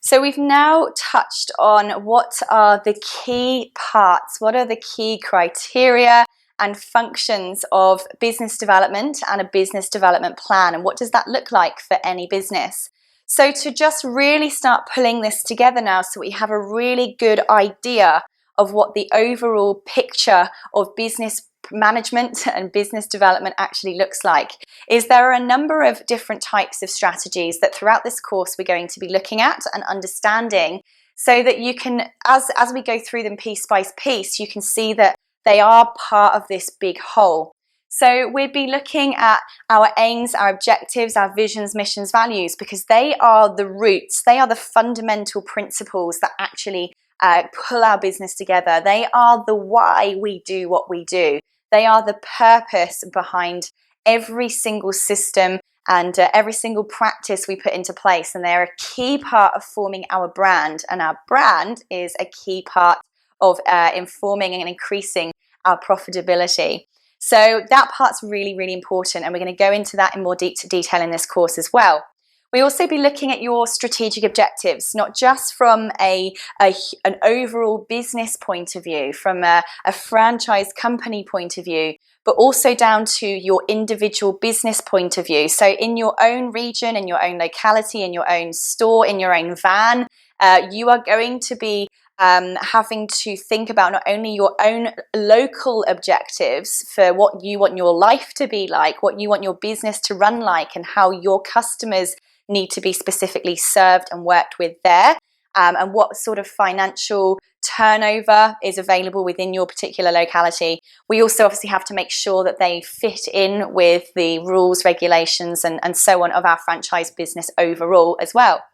So we've now touched on what are the key parts, what are the key criteria and functions of business development and a business development plan, and what does that look like for any business. So to just really start pulling this together now so we have a really good idea of what the overall picture of business management and business development actually looks like, is there are a number of different types of strategies that throughout this course we're going to be looking at and understanding, so that you can, as we go through them piece by piece, you can see that they are part of this big whole. So we'd be looking at our aims, our objectives, our visions, missions, values, because they are the roots, they are the fundamental principles that actually pull our business together. They are the why we do what we do. They are the purpose behind every single system and every single practice we put into place. And they're a key part of forming our brand. And our brand is a key part of informing and increasing our profitability. So that part's really, really important. And we're going to go into that in more detail in this course as well. We also be looking at your strategic objectives, not just from an overall business point of view, from a franchise company point of view, but also down to your individual business point of view. So in your own region, in your own locality, in your own store, in your own van, you are going to be having to think about not only your own local objectives for what you want your life to be like, what you want your business to run like, and how your customers need to be specifically served and worked with there, and what sort of financial turnover is available within your particular locality. We also obviously have to make sure that they fit in with the rules, regulations, and so on of our franchise business overall as well.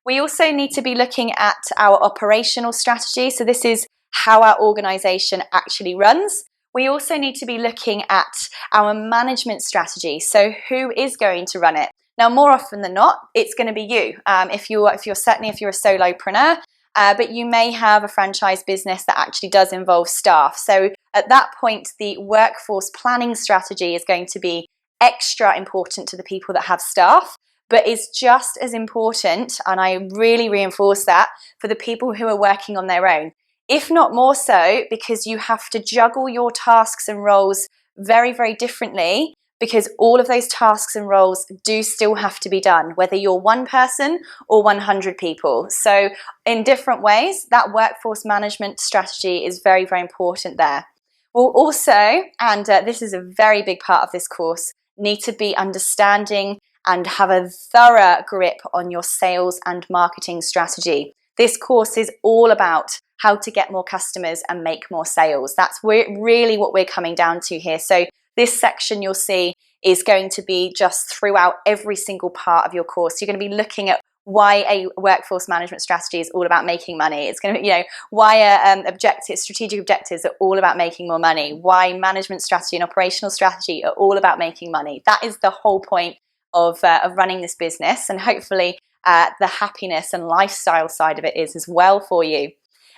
We also need to be looking at our operational strategy. So this is how our organization actually runs. We also need to be looking at our management strategy. So who is going to run it? Now, more often than not, it's going to be you. If you're a solopreneur, but you may have a franchise business that actually does involve staff. So at that point, the workforce planning strategy is going to be extra important to the people that have staff, but is just as important, and I really reinforce that, for the people who are working on their own. If not more so, because you have to juggle your tasks and roles very, very differently, because all of those tasks and roles do still have to be done, whether you're one person or 100 people. So in different ways, that workforce management strategy is very, very important there. We'll also, and this is a very big part of this course, need to be understanding and have a thorough grip on your sales and marketing strategy. This course is all about how to get more customers and make more sales. That's really what we're coming down to here. So this section you'll see is going to be just throughout every single part of your course. You're going to be looking at why a workforce management strategy is all about making money. It's going to be, why strategic objectives are all about making more money. Why management strategy and operational strategy are all about making money. That is the whole point of running this business, and hopefully the happiness and lifestyle side of it is as well for you.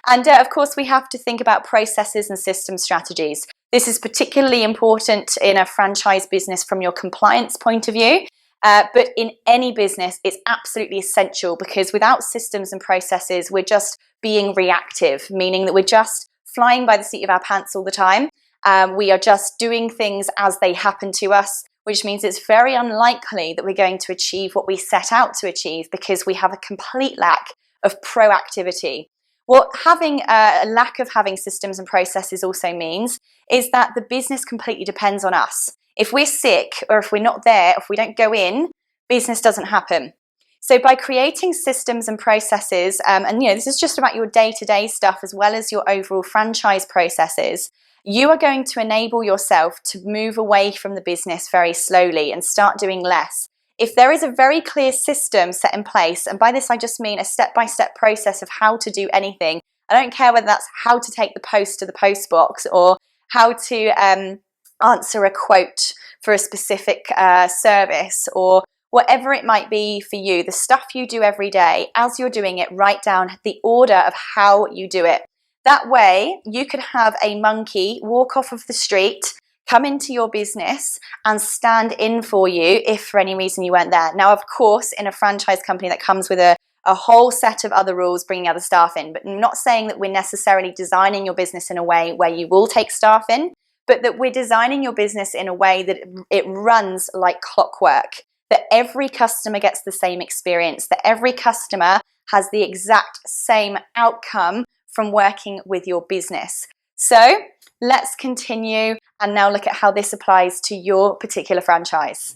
And of course, we have to think about processes and system strategies. This is particularly important in a franchise business from your compliance point of view, but in any business, it's absolutely essential, because without systems and processes, we're just being reactive, meaning that we're just flying by the seat of our pants all the time. We are just doing things as they happen to us, which means it's very unlikely that we're going to achieve what we set out to achieve, because we have a complete lack of proactivity. What having a lack of having systems and processes also means is that the business completely depends on us. If we're sick, or if we're not there, if we don't go in, business doesn't happen. So by creating systems and processes, and this is just about your day-to-day stuff as well as your overall franchise processes, you are going to enable yourself to move away from the business very slowly and start doing less. If there is a very clear system set in place, and by this I just mean a step-by-step process of how to do anything, I don't care whether that's how to take the post to the post box, or how to answer a quote for a specific service, or whatever it might be for you, the stuff you do every day, as you're doing it, write down the order of how you do it. That way, you could have a monkey walk off of the street, come into your business and stand in for you if for any reason you weren't there. Now, of course, in a franchise company that comes with a a whole set of other rules bringing other staff in. But I'm not saying that we're necessarily designing your business in a way where you will take staff in, but that we're designing your business in a way that it runs like clockwork, that every customer gets the same experience, that every customer has the exact same outcome from working with your business. So let's continue and now look at how this applies to your particular franchise.